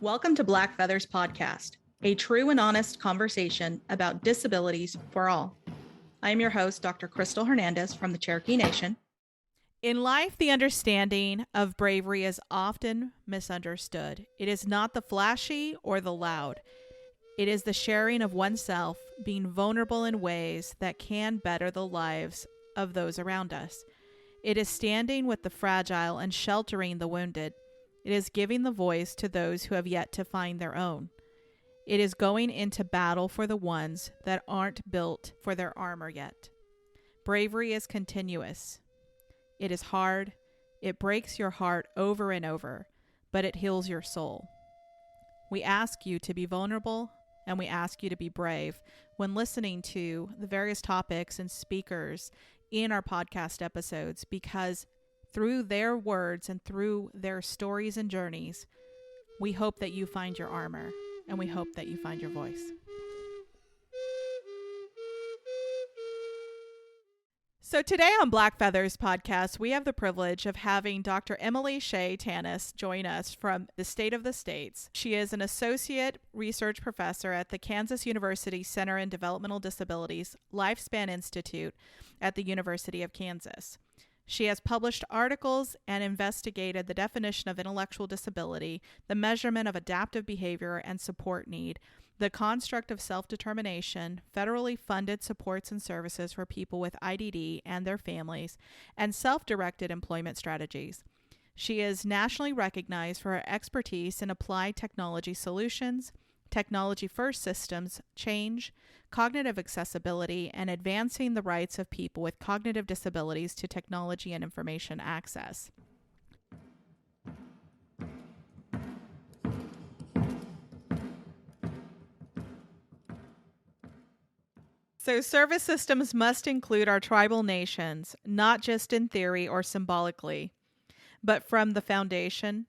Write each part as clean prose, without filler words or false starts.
Welcome to Black Feathers Podcast, a true and honest conversation about disabilities for all. I am your host, Dr. Crystal Hernandez from the Cherokee Nation. In life, the understanding of bravery is often misunderstood. It is not the flashy or the loud. It is the sharing of oneself, being vulnerable in ways that can better the lives of those around us. It is standing with the fragile and sheltering the wounded. It is giving the voice to those who have yet to find their own. It is going into battle for the ones that aren't built for their armor yet. Bravery is continuous. It is hard. It breaks your heart over and over, but it heals your soul. We ask you to be vulnerable, and we ask you to be brave when listening to the various topics and speakers in our podcast episodes, because through their words and through their stories and journeys, we hope that you find your armor, and we hope that you find your voice. So today on Black Feathers Podcast, we have the privilege of having Dr. Emily Shea Tanis join us from the state of the states. She is an associate research professor at the Kansas University Center in Developmental Disabilities Lifespan Institute at the University of Kansas. She has published articles and investigated the definition of intellectual disability, the measurement of adaptive behavior and support need, the construct of self-determination, federally funded supports and services for people with IDD and their families, and self-directed employment strategies. She is nationally recognized for her expertise in applied technology solutions, technology-first systems change, cognitive accessibility, and advancing the rights of people with cognitive disabilities to technology and information access. So service systems must include our tribal nations, not just in theory or symbolically, but from the foundation.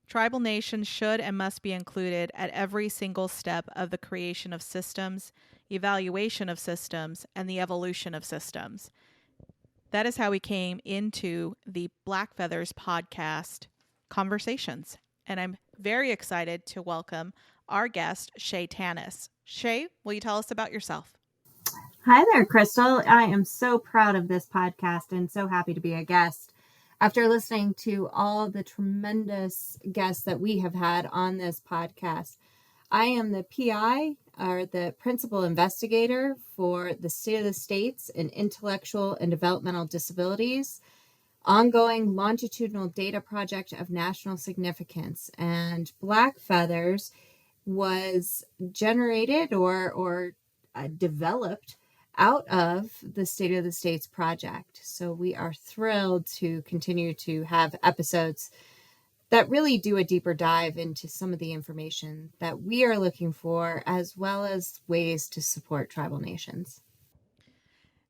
Tribal nations should and must be included at every single step of the creation of systems, evaluation of systems, and the evolution of systems. That is how we came into the Black Feathers Podcast conversations. And I'm very excited to welcome our guest, Shea Tanis. Shea, will you tell us about yourself? Hi there, Crystal. I am so proud of this podcast and so happy to be a guest. After listening to all the tremendous guests that we have had on this podcast, I am the PI, or the principal investigator, for the State of the States in Intellectual and Developmental Disabilities, ongoing longitudinal data project of national significance. And Black Feathers was generated or developed out of the State of the States project. So we are thrilled to continue to have episodes that really do a deeper dive into some of the information that we are looking for, as well as ways to support tribal nations.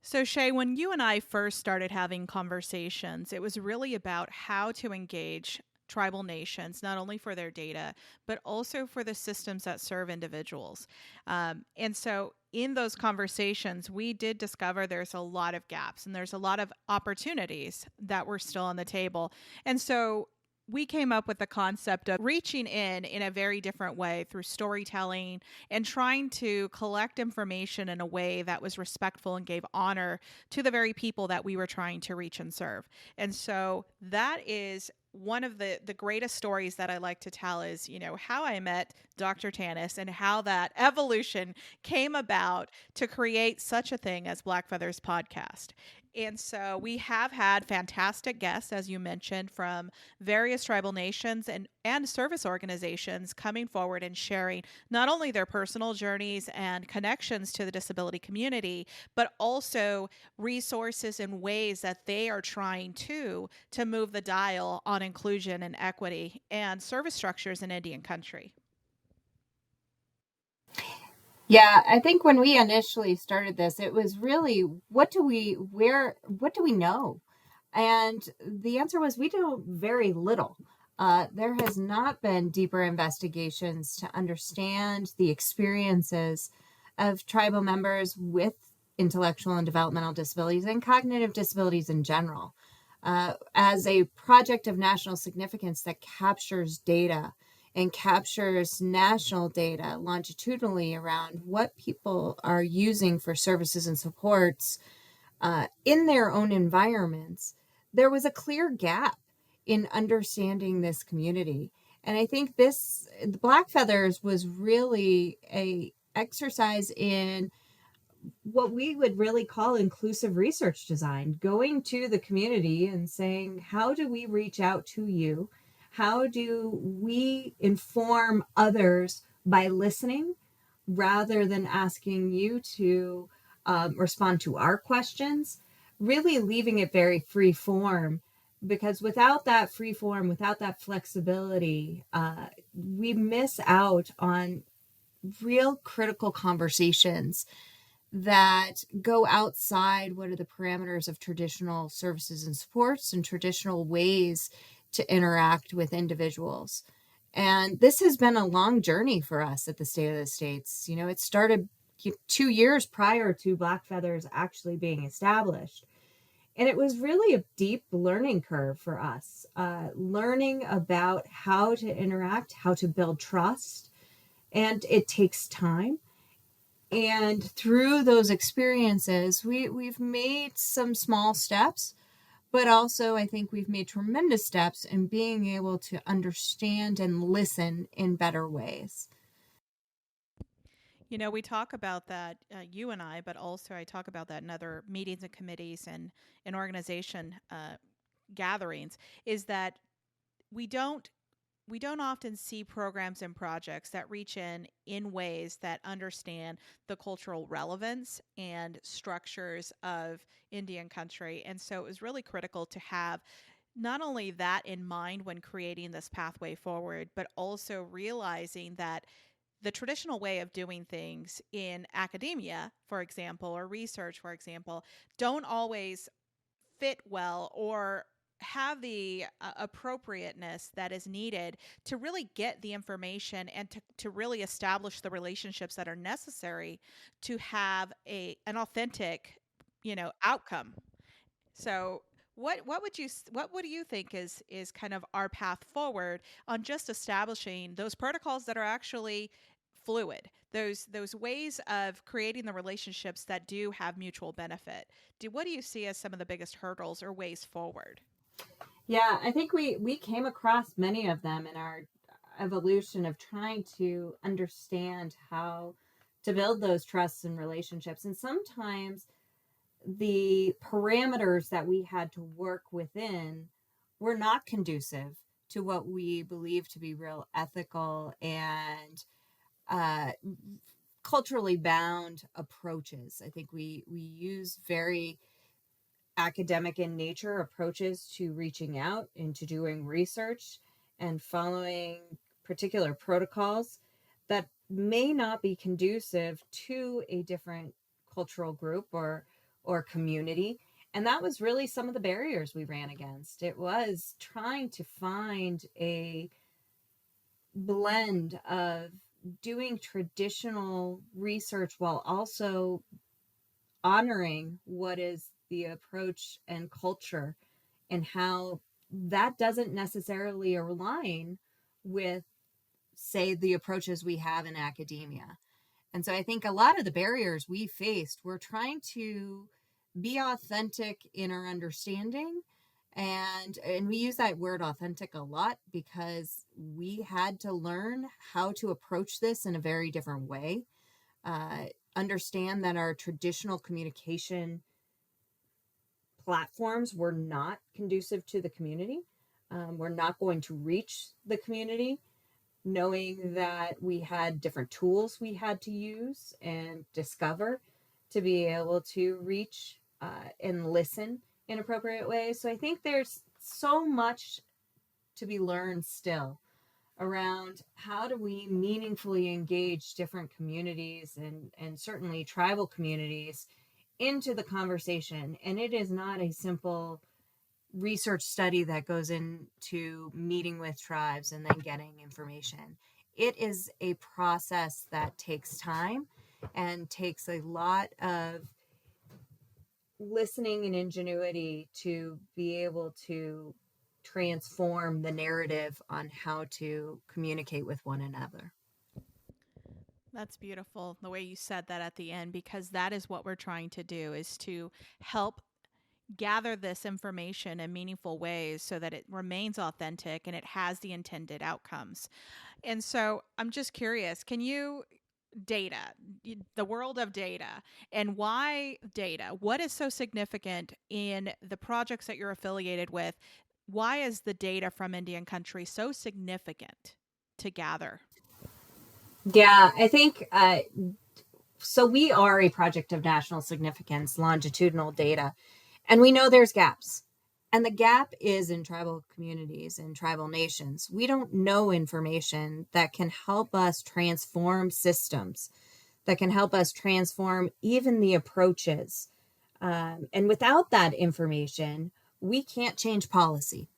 So Shea, when you and I first started having conversations, it was really about how to engage tribal nations, not only for their data, but also for the systems that serve individuals. And so in those conversations, we did discover there's a lot of gaps and there's a lot of opportunities that were still on the table. And so we came up with the concept of reaching in a very different way through storytelling and trying to collect information in a way that was respectful and gave honor to the very people that we were trying to reach and serve. And so that is one of the greatest stories that I like to tell is, how I met Dr. Tanis and how that evolution came about to create such a thing as Black Feathers Podcast. And so we have had fantastic guests, as you mentioned, from various tribal nations and service organizations coming forward and sharing not only their personal journeys and connections to the disability community, but also resources and ways that they are trying to move the dial on inclusion and equity and service structures in Indian country. Yeah, I think when we initially started this, it was really, what do we know? And the answer was we know very little. There has not been deeper investigations to understand the experiences of tribal members with intellectual and developmental disabilities and cognitive disabilities in general. As a project of national significance that captures data and captures national data longitudinally around what people are using for services and supports in their own environments, there was a clear gap in understanding this community. And I think the Black Feathers was really a exercise in what we would really call inclusive research design, going to the community and saying, how do we reach out to you? How do we inform others by listening rather than asking you to respond to our questions? Really leaving it very free form, because without that free form, without that flexibility, we miss out on real critical conversations that go outside what are the parameters of traditional services and supports and traditional ways to interact with individuals. And this has been a long journey for us at the State of the States. You know, it started 2 years prior to Black Feathers actually being established. And it was really a deep learning curve for us, learning about how to interact, how to build trust. And it takes time, and through those experiences, we've made some small steps, but also I think we've made tremendous steps in being able to understand and listen in better ways. You know, we talk about that, you and I, but also I talk about that in other meetings and committees and in organization gatherings, is that we don't we don't often see programs and projects that reach in ways that understand the cultural relevance and structures of Indian country. And so it was really critical to have not only that in mind when creating this pathway forward, but also realizing that the traditional way of doing things in academia, for example, or research, for example, don't always fit well or have the appropriateness that is needed to really get the information and to really establish the relationships that are necessary to have an authentic, outcome. So what do you think is kind of our path forward on just establishing those protocols that are actually fluid, those ways of creating the relationships that do have mutual benefit? What do you see as some of the biggest hurdles or ways forward? Yeah, I think we came across many of them in our evolution of trying to understand how to build those trusts and relationships. And sometimes the parameters that we had to work within were not conducive to what we believe to be real ethical and uh, culturally bound approaches. I think we use very academic in nature approaches to reaching out and to doing research and following particular protocols that may not be conducive to a different cultural group or community. And that was really some of the barriers we ran against. It was trying to find a blend of doing traditional research while also honoring what is the approach and culture, and how that doesn't necessarily align with, say, the approaches we have in academia. And so I think a lot of the barriers we faced were trying to be authentic in our understanding. And we use that word authentic a lot because we had to learn how to approach this in a very different way. Uh, Understand that our traditional communication platforms were not conducive to the community. We're not going to reach the community, knowing that we had different tools we had to use and discover to be able to reach and listen in appropriate ways. So I think there's so much to be learned still around how do we meaningfully engage different communities and certainly tribal communities into the conversation. And it is not a simple research study that goes into meeting with tribes and then getting information. It is a process that takes time and takes a lot of listening and ingenuity to be able to transform the narrative on how to communicate with one another. That's beautiful the way you said that at the end, because that is what we're trying to do, is to help gather this information in meaningful ways so that it remains authentic and it has the intended outcomes. And so I'm just curious, can you data, the world of data, and why data? What is so significant in the projects that you're affiliated with? Why is the data from Indian country so significant to gather? Yeah, I think so. We are a project of national significance, longitudinal data, and we know there's gaps. And the gap is in tribal communities and tribal nations. We don't know information that can help us transform systems, that can help us transform even the approaches. And without that information, we can't change policy.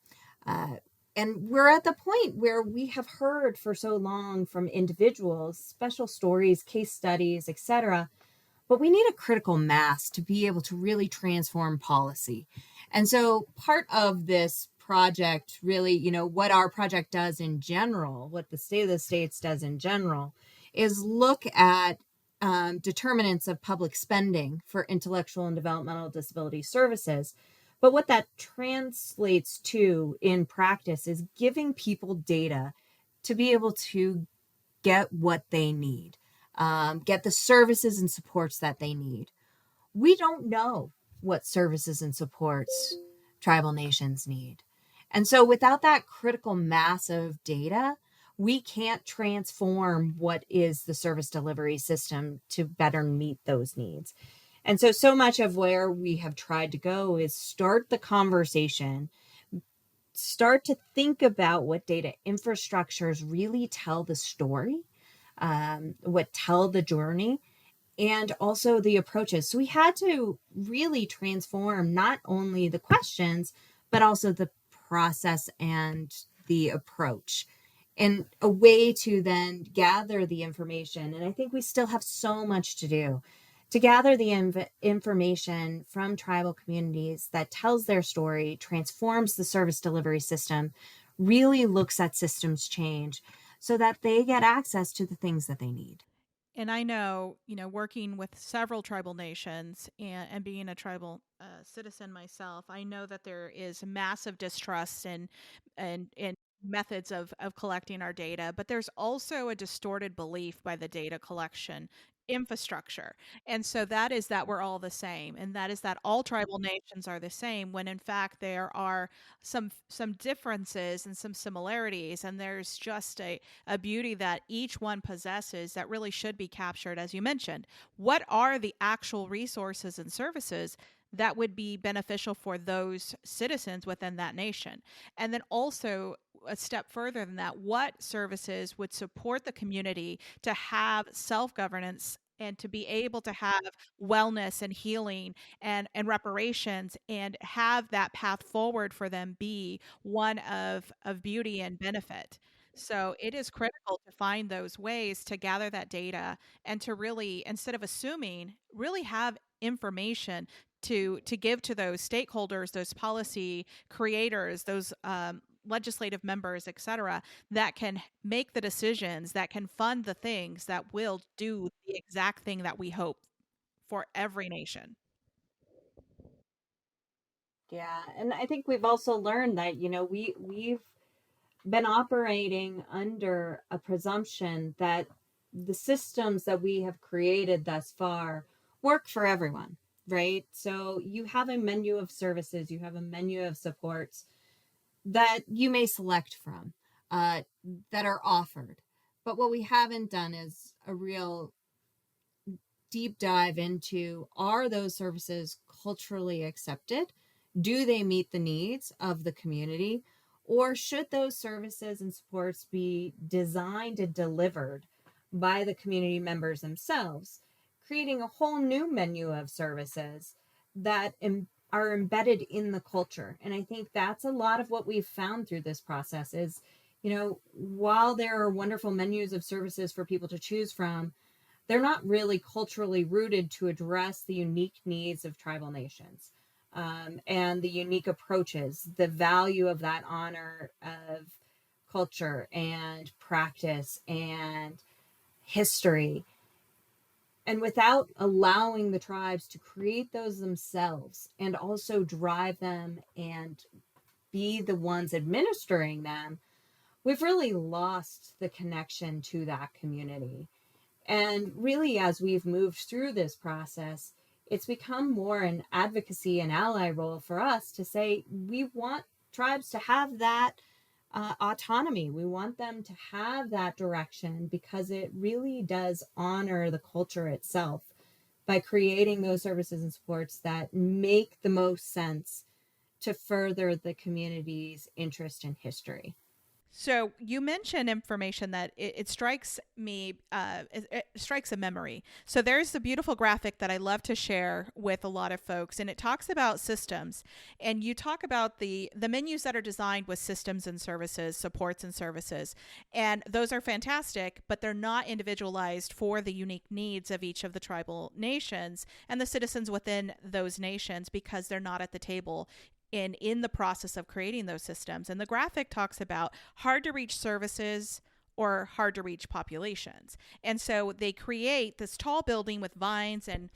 Uh, and we're at the point where we have heard for so long from individuals, special stories, case studies, etc., but we need a critical mass to be able to really transform policy. And so part of this project, really, what our project does in general, what the state of the states does in general, is look at determinants of public spending for intellectual and developmental disability services. But what that translates to in practice is giving people data to be able to get what they need, get the services and supports that they need. We don't know what services and supports tribal nations need. And so without that critical mass of data, we can't transform what is the service delivery system to better meet those needs. And so much of where we have tried to go is start the conversation, start to think about what data infrastructures really tell the story, what tell the journey, and also the approaches. So we had to really transform not only the questions, but also the process and the approach in a way to then gather the information. And I think we still have so much to do to gather the information from tribal communities that tells their story, transforms the service delivery system, really looks at systems change so that they get access to the things that they need. And I know, working with several tribal nations and being a tribal citizen myself, I know that there is massive distrust and methods of collecting our data, but there's also a distorted belief by the data collection infrastructure. And so that is that we're all the same, and that is that all tribal nations are the same, when in fact there are some differences and some similarities, and there's just a beauty that each one possesses that really should be captured. As you mentioned, what are the actual resources and services that would be beneficial for those citizens within that nation? And then also, a step further than that, what services would support the community to have self governance and to be able to have wellness and healing and reparations, and have that path forward for them be one of beauty and benefit. So it is critical to find those ways to gather that data and to really, instead of assuming, really have information to give to those stakeholders, those policy creators, those legislative members, etc., that can make the decisions, that can fund the things that will do the exact thing that we hope for every nation. Yeah, and I think we've also learned that we've been operating under a presumption that the systems that we have created thus far work for everyone, right? So you have a menu of services, you have a menu of supports that you may select from, uh, that are offered. But what we haven't done is a real deep dive into, are those services culturally accepted? Do they meet the needs of the community? Or should those services and supports be designed and delivered by the community members themselves, creating a whole new menu of services that are embedded in the culture? And I think that's a lot of what we've found through this process is, while there are wonderful menus of services for people to choose from, they're not really culturally rooted to address the unique needs of tribal nations. and the unique approaches, the value of that honor of culture and practice and history, and without allowing the tribes to create those themselves and also drive them and be the ones administering them, we've really lost the connection to that community. And really, as we've moved through this process, it's become more an advocacy and ally role for us to say we want tribes to have that autonomy. We want them to have that direction because it really does honor the culture itself by creating those services and supports that make the most sense to further the community's interest in history. So you mentioned information that it strikes me, it strikes a memory. So there's a beautiful graphic that I love to share with a lot of folks, and it talks about systems. And you talk about the menus that are designed with systems and services, supports and services, and those are fantastic, but they're not individualized for the unique needs of each of the tribal nations and the citizens within those nations because they're not at the table in the process of creating those systems. And the graphic talks about hard to reach services or hard to reach populations. And so they create this tall building with vines and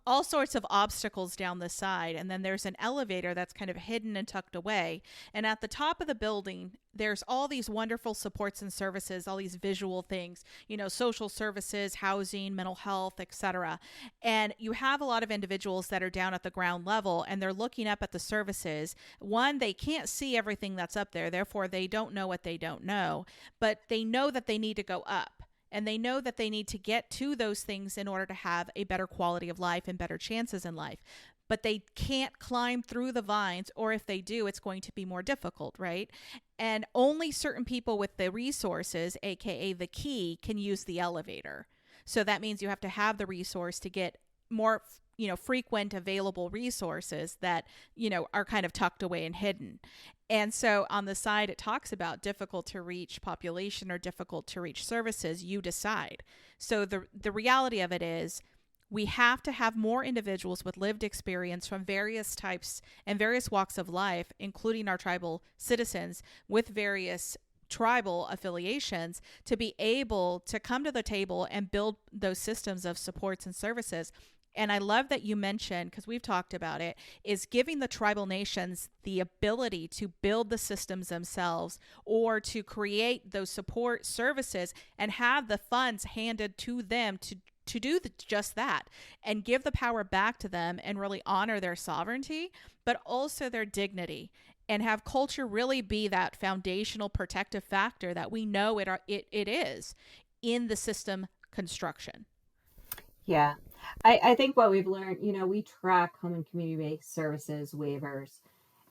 all sorts of obstacles down the side. And then there's an elevator that's kind of hidden and tucked away. And at the top of the building, there's all these wonderful supports and services, all these visual things, social services, housing, mental health, etc. And you have a lot of individuals that are down at the ground level and they're looking up at the services. One, they can't see everything that's up there, therefore they don't know what they don't know, but they know that they need to go up. And they know that they need to get to those things in order to have a better quality of life and better chances in life. But they can't climb through the vines, or if they do, it's going to be more difficult, right? And only certain people with the resources, aka the key, can use the elevator. So that means you have to have the resource to get more frequent available resources that are kind of tucked away and hidden. And so on the side it talks about difficult to reach population or difficult to reach services. You decide. So the reality of it is we have to have more individuals with lived experience from various types and various walks of life, including our tribal citizens with various tribal affiliations, to be able to come to the table and build those systems of supports and services. And I love that you mentioned, because we've talked about it, is giving the tribal nations the ability to build the systems themselves or to create those support services and have the funds handed to them to do just that and give the power back to them and really honor their sovereignty, but also their dignity, and have culture really be that foundational protective factor that we know it is in the system construction. Yeah. I think what we've learned, we track home and community-based services waivers,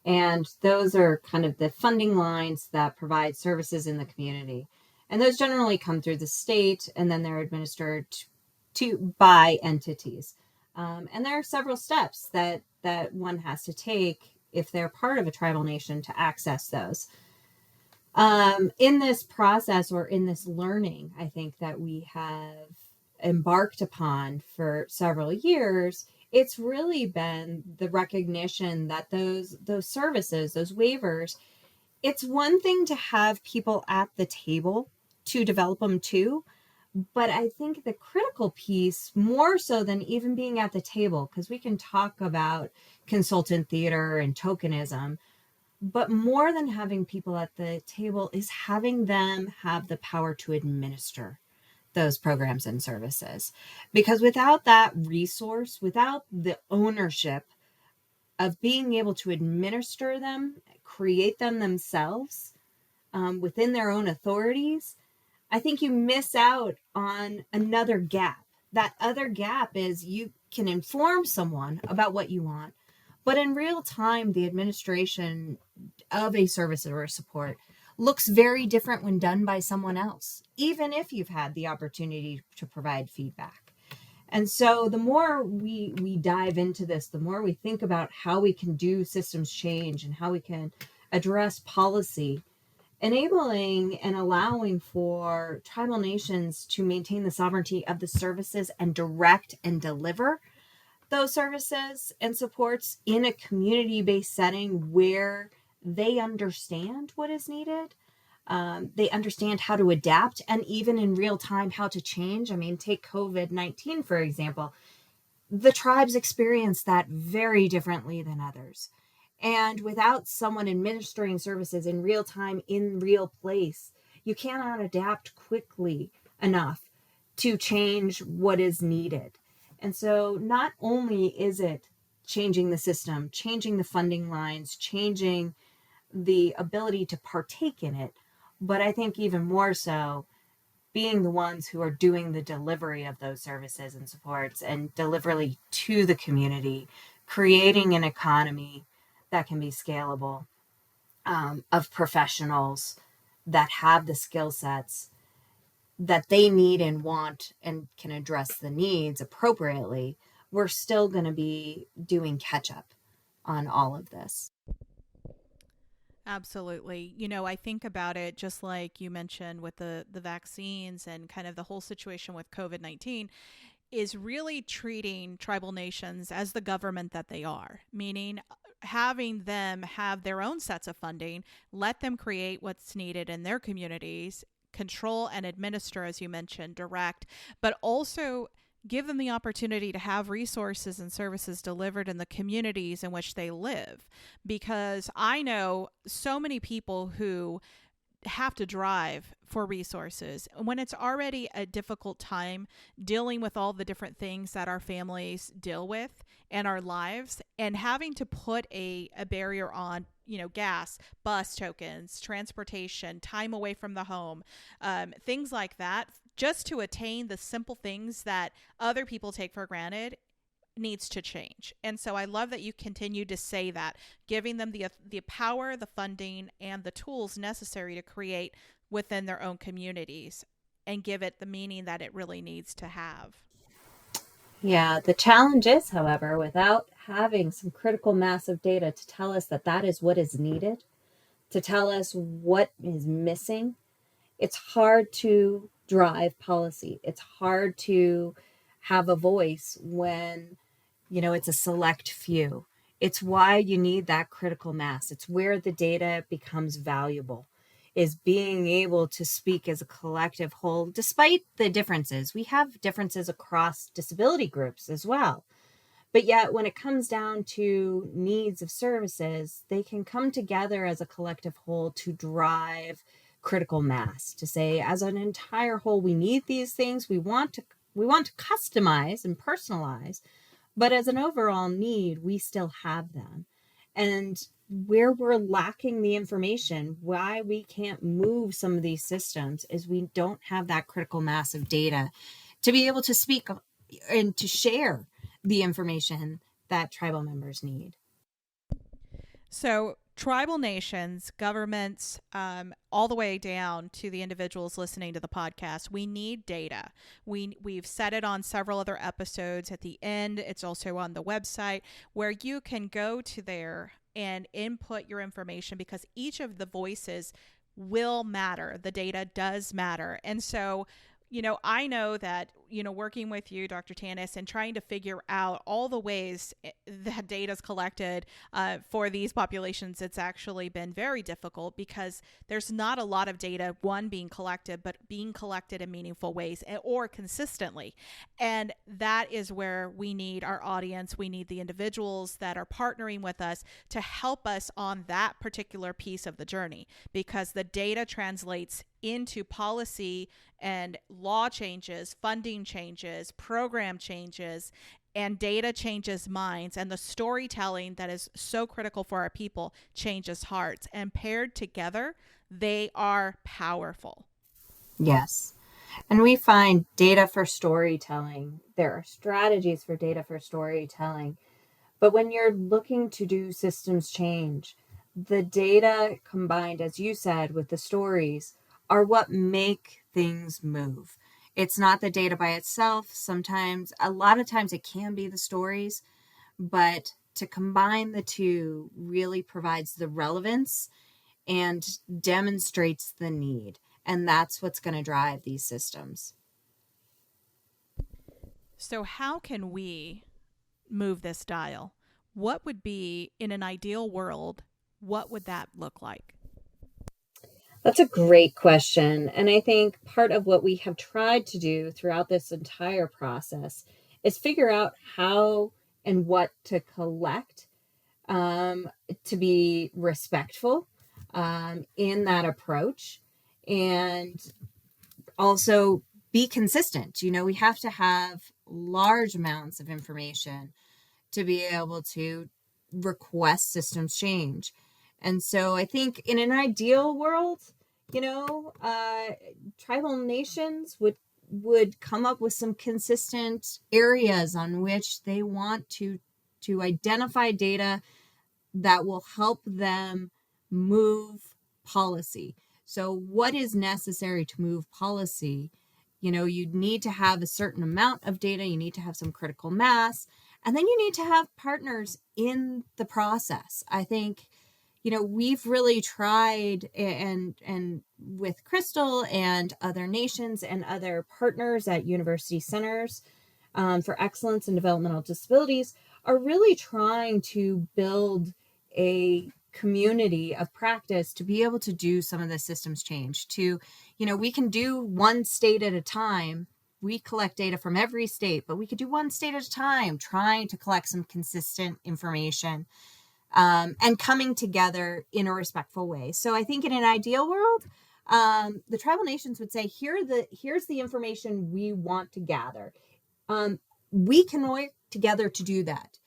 and those are kind of the funding lines that provide services in the community. And those generally come through the state, and then they're administered by entities. And there are several steps that one has to take if they're part of a tribal nation to access those. In this process, or in this learning, I think that we have embarked upon for several years, it's really been the recognition that those services, those waivers, it's one thing to have people at the table to develop them too, but I think the critical piece, more so than even being at the table, because we can talk about consultant theater and tokenism, but more than having people at the table is having them have the power to administer those programs and services. Because without that resource, without the ownership of being able to administer them, create them themselves within their own authorities, I think you miss out on another gap. That other gap is you can inform someone about what you want, but in real time, the administration of a service or a support looks very different when done by someone else, even if you've had the opportunity to provide feedback. And so the more we dive into this, the more we think about how we can do systems change and how we can address policy, enabling and allowing for tribal nations to maintain the sovereignty of the services and direct and deliver, those services and supports in a community-based setting where they understand what is needed. They understand how to adapt and even in real time how to change. I mean, take COVID-19, for example. The tribes experience that very differently than others. And without someone administering services in real time, in real place, you cannot adapt quickly enough to change what is needed. And so not only is it changing the system, changing the funding lines, changing the ability to partake in it, but I think even more so, being the ones who are doing the delivery of those services and supports and delivery to the community, creating an economy that can be scalable, of professionals that have the skill sets that they need and want and can address the needs appropriately. We're still going to be doing catch up on all of this. Absolutely. You know, I think about it just like you mentioned with the vaccines and kind of the whole situation with COVID-19 is really treating tribal nations as the government that they are, meaning having them have their own sets of funding, let them create what's needed in their communities, control and administer, as you mentioned, direct, but also give them the opportunity to have resources and services delivered in the communities in which they live. Because I know so many people who have to drive for resources when it's already a difficult time dealing with all the different things that our families deal with in our lives, and having to put a barrier on, you know, gas, bus tokens, transportation, time away from the home, things like that, just to attain the simple things that other people take for granted needs to change. And so I love that you continue to say that, giving them the power, the funding, and the tools necessary to create within their own communities and give it the meaning that it really needs to have. Yeah, the challenge is, however, without having some critical mass of data to tell us that that is what is needed, to tell us what is missing, it's hard to drive policy. It's hard to have a voice when, it's a select few. It's why you need that critical mass. It's where the data becomes valuable, is being able to speak as a collective whole, despite the differences. We have differences across disability groups as well. But yet, when it comes down to needs of services, they can come together as a collective whole to drive critical mass, to say, as an entire whole, we need these things. We want to customize and personalize, but as an overall need, we still have them. And where we're lacking the information, why we can't move some of these systems, is we don't have that critical mass of data to be able to speak and to share the information that tribal members need. So, tribal nations, governments, all the way down to the individuals listening to the podcast, we need data. We've said it on several other episodes at the end. It's also on the website where you can go to there and input your information, because each of the voices will matter. The data does matter. And so, you know, I know that, you know, working with you, Dr. Tanis, and trying to figure out all the ways that data is collected for these populations, it's actually been very difficult because there's not a lot of data, one, being collected, but being collected in meaningful ways or consistently. And that is where we need our audience. We need the individuals that are partnering with us to help us on that particular piece of the journey, because the data translates into policy and law changes, funding changes, program changes, and data changes minds. And the storytelling that is so critical for our people changes hearts. And paired together, they are powerful. Yes. And we find data for storytelling. There are strategies for data for storytelling. But when you're looking to do systems change, the data combined, as you said, with the stories are what make things move. It's not the data by itself. Sometimes, a lot of times, it can be the stories, but to combine the two really provides the relevance and demonstrates the need. And that's what's going to drive these systems. So, how can we move this dial? What would be, in an ideal world, what would that look like? That's a great question. And I think part of what we have tried to do throughout this entire process is figure out how and what to collect, um, to be respectful, in that approach, and also be consistent. We have to have large amounts of information to be able to request systems change. And so I think in an ideal world, tribal nations would come up with some consistent areas on which they want to identify data that will help them move policy. So what is necessary to move policy? You need to have a certain amount of data, you need to have some critical mass, and then you need to have partners in the process. I think, we've really tried, and with Crystal and other nations and other partners at university centers, for excellence in developmental disabilities, are really trying to build a community of practice to be able to do some of the systems change. We can do one state at a time. We collect data from every state, but we could do one state at a time, trying to collect some consistent information, and coming together in a respectful way. So I think in an ideal world, the tribal nations would say, here's the information we want to gather. We can work together to do that.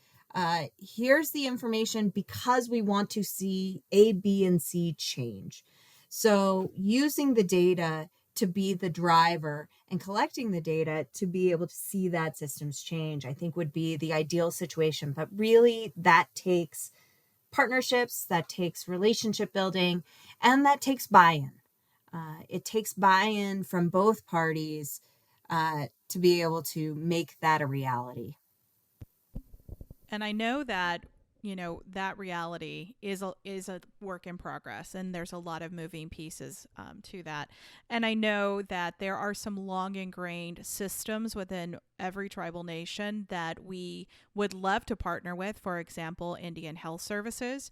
Here's the information because we want to see A, B, and C change. So using the data to be the driver and collecting the data to be able to see that systems change, I think would be the ideal situation. But really, that takes partnerships, that takes relationship building, and that takes buy-in. It takes buy-in from both parties to be able to make that a reality. And I know that, that reality is a work in progress, and there's a lot of moving pieces to that. And I know that there are some long ingrained systems within every tribal nation that we would love to partner with. For example, Indian Health Services,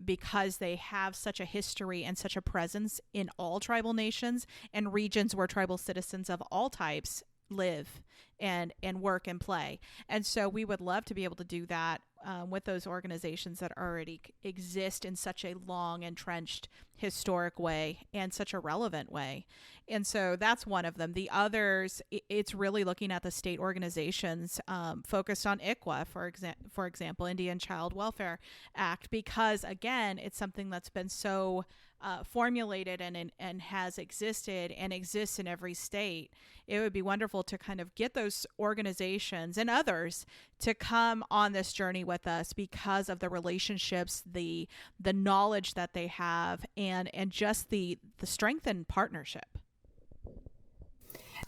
because they have such a history and such a presence in all tribal nations and regions where tribal citizens of all types live and work and play. And so we would love to be able to do that with those organizations that already exist in such a long, entrenched, historic way and such a relevant way. And so that's one of them. The others, it's really looking at the state organizations focused on ICWA, for example, Indian Child Welfare Act, because again, it's something that's been so formulated and has existed and exists in every state. It would be wonderful to kind of get those organizations and others to come on this journey with us because of the relationships, the knowledge that they have, and just the strength and partnership.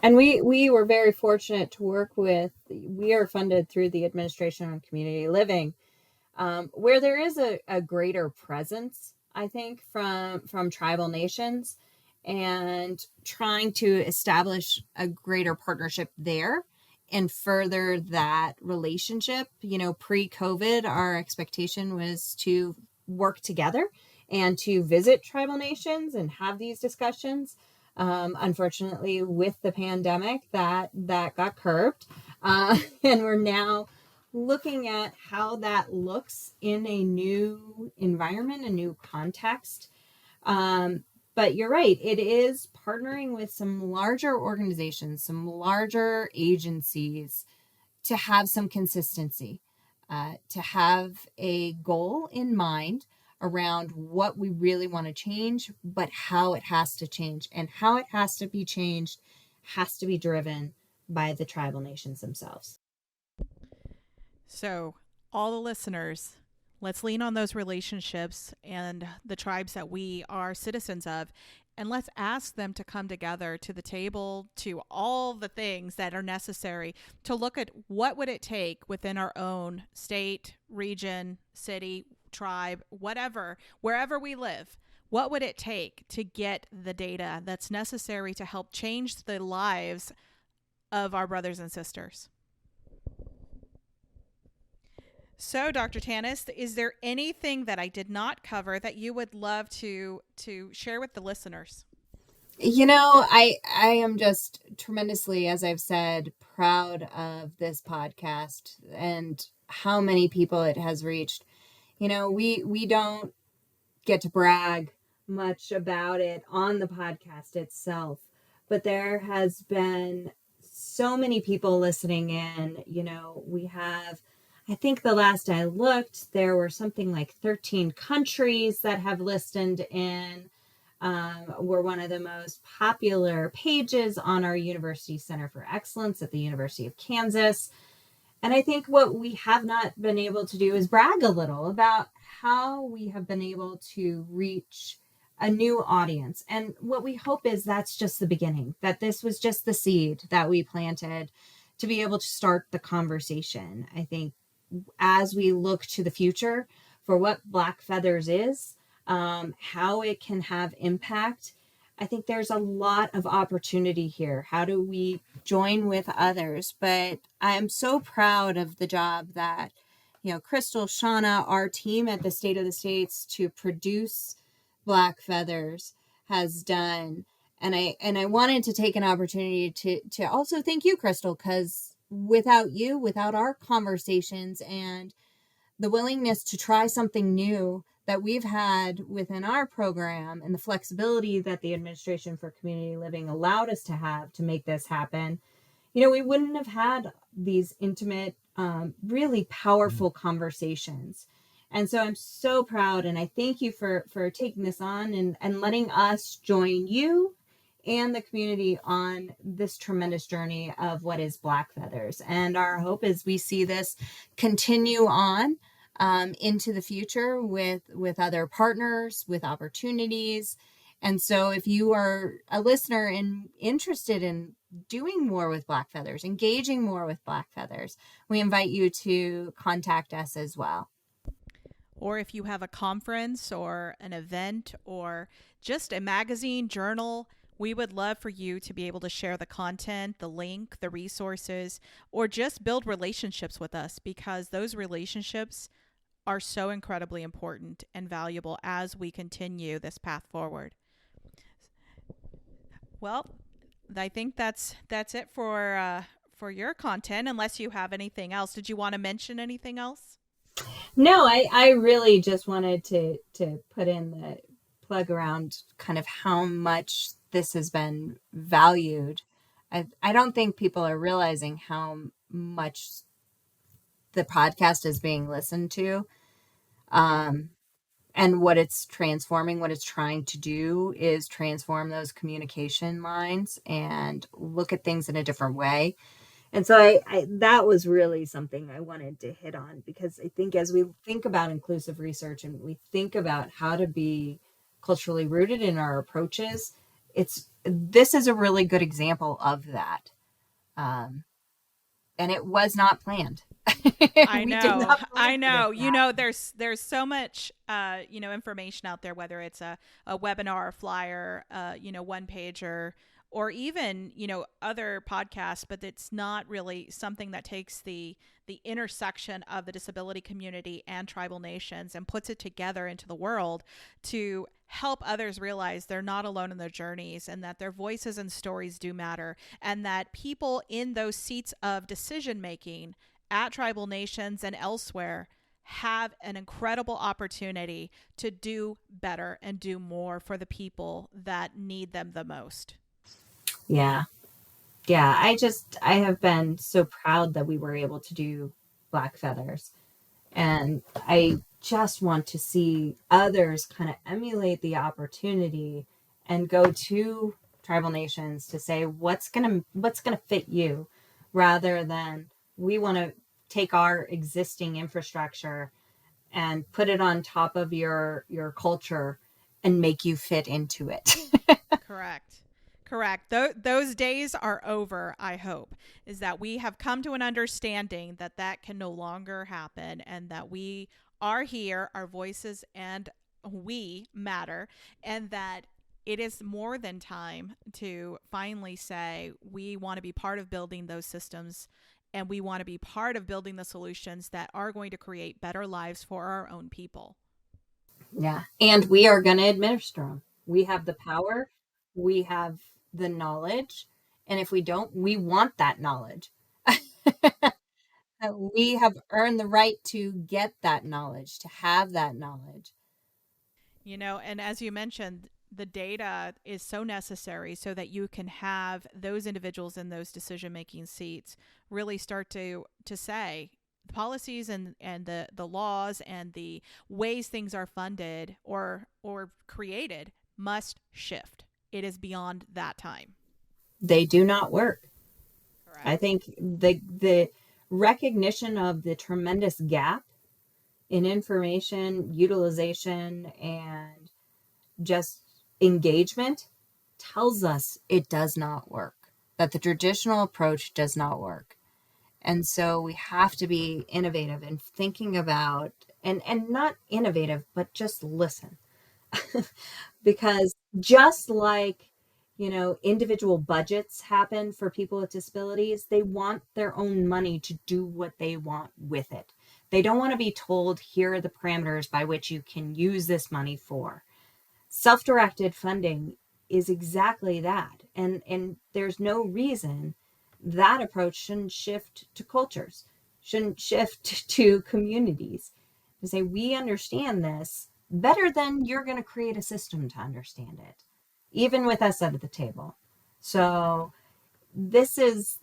And we were very fortunate to work with, we are funded through the Administration on Community Living, where there is a greater presence, I think, from tribal nations, and trying to establish a greater partnership there and further that relationship. Pre-COVID, our expectation was to work together and to visit tribal nations and have these discussions. Unfortunately, with the pandemic, that got curbed, and we're now looking at how that looks in a new environment, a new context. But you're right, it is partnering with some larger organizations, some larger agencies, to have some consistency, to have a goal in mind around what we really want to change, but how it has to change. And how it has to be changed has to be driven by the tribal nations themselves. So, all the listeners, let's lean on those relationships and the tribes that we are citizens of, and let's ask them to come together to the table, to all the things that are necessary to look at what would it take within our own state, region, city, tribe, whatever, wherever we live. What would it take to get the data that's necessary to help change the lives of our brothers and sisters? So, Dr. Tanis, is there anything that I did not cover that you would love to share with the listeners? I am just tremendously, as I've said, proud of this podcast and how many people it has reached. We don't get to brag much about it on the podcast itself, but there has been so many people listening in. We have, I think the last I looked, there were something like 13 countries that have listened in. We're one of the most popular pages on our University Center for Excellence at the University of Kansas. And I think what we have not been able to do is brag a little about how we have been able to reach a new audience. And what we hope is that's just the beginning, that this was just the seed that we planted to be able to start the conversation. I think as we look to the future for what Black Feathers is, how it can have impact, I think there's a lot of opportunity here. How do we join with others? But I am so proud of the job that, Crystal, Shauna, our team at the State of the States to produce Black Feathers has done. And I wanted to take an opportunity to also thank you, Crystal, because without you, without our conversations and the willingness to try something new that we've had within our program and the flexibility that the Administration for Community Living allowed us to have to make this happen, we wouldn't have had these intimate, really powerful conversations. And so I'm so proud, and I thank you for taking this on and letting us join you and the community on this tremendous journey of what is Black Feathers. And our hope is we see this continue on into the future with other partners, with opportunities. And so if you are a listener and interested in doing more with Black Feathers, engaging more with Black Feathers, we invite you to contact us as well. Or if you have a conference or an event or just a magazine, journal, we would love for you to be able to share the content, the link, the resources, or just build relationships with us, because those relationships are so incredibly important and valuable as we continue this path forward. Well, I think that's it for your content. Unless you have anything else, did you want to mention anything else? No, I really just wanted to put in the plug around kind of how much this has been valued. I don't think people are realizing how much the podcast is being listened to. Um, and what it's transforming, what it's trying to do is transform those communication lines and look at things in a different way. And so I that was really something I wanted to hit on, because I think as we think about inclusive research and we think about how to be culturally rooted in our approaches, this is a really good example of that. Um, and it was not planned. I We did know. not plan I for this know. to happen. There's so much information out there, whether it's a webinar, a flyer, one pager, or even, other podcasts, but it's not really something that takes the intersection of the disability community and tribal nations and puts it together into the world to help others realize they're not alone in their journeys, and that their voices and stories do matter, and that people in those seats of decision making at tribal nations and elsewhere have an incredible opportunity to do better and do more for the people that need them the most. Yeah. Yeah. I have been so proud that we were able to do Black Feathers. And I just want to see others kind of emulate the opportunity and go to tribal nations to say what's gonna fit you, rather than we want to take our existing infrastructure and put it on top of your culture and make you fit into it. Correct. Correct. Those days are over, I hope, is that we have come to an understanding that that can no longer happen, and that we are here, our voices and we matter, and that it is more than time to finally say we want to be part of building those systems And we want to be part of building the solutions that are going to create better lives for our own people. Yeah. And we are going to administer them. We have the power, we have the knowledge. And if we don't, we want that knowledge. We have earned the right to get that knowledge, to have that knowledge. And as you mentioned, the data is so necessary so that you can have those individuals in those decision making seats really start to say policies and the laws and the ways things are funded or created must shift. It is beyond that time. They do not work. I Correct. think the recognition of the tremendous gap in information utilization and just engagement tells us it does not work, that the traditional approach does not work. And so we have to be innovative in thinking about, and not innovative, but just listen. Because just like, individual budgets happen for people with disabilities, they want their own money to do what they want with it. They don't want to be told, here are the parameters by which you can use this money for. Self-directed funding is exactly that. And there's no reason that approach shouldn't shift to cultures, shouldn't shift to communities, to say, we understand this better than you're going to create a system to understand it, even with us at the table. So this is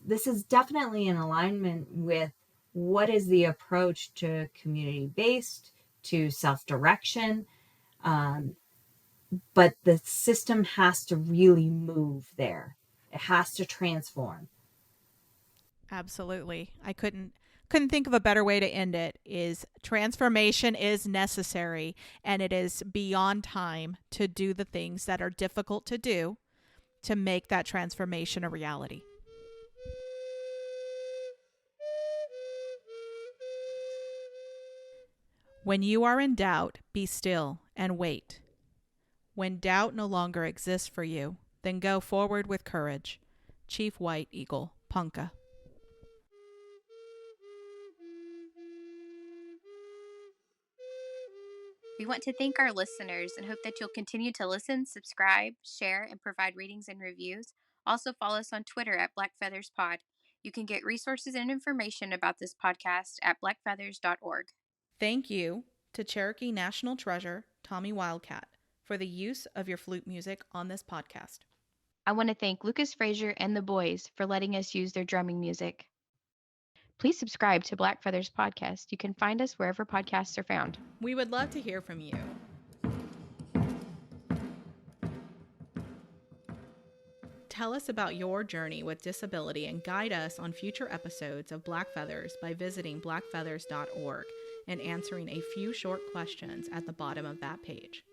definitely in alignment with what is the approach to community based, to self-direction. But the system has to really move there. It has to transform. Absolutely. I couldn't think of a better way to end it. Is transformation is necessary, and it is beyond time to do the things that are difficult to do to make that transformation a reality. When you are in doubt, be still and wait. When doubt no longer exists for you, then go forward with courage. Chief White Eagle, Punka. We want to thank our listeners and hope that you'll continue to listen, subscribe, share, and provide ratings and reviews. Also, follow us on Twitter at Black Feathers Pod. You can get resources and information about this podcast at blackfeathers.org. Thank you to Cherokee National Treasure, Tommy Wildcat, for the use of your flute music on this podcast. I want to thank Lucas Frazier and the boys for letting us use their drumming music. Please subscribe to Black Feathers Podcast. You can find us wherever podcasts are found. We would love to hear from you. Tell us about your journey with disability and guide us on future episodes of Black Feathers by visiting blackfeathers.org and answering a few short questions at the bottom of that page.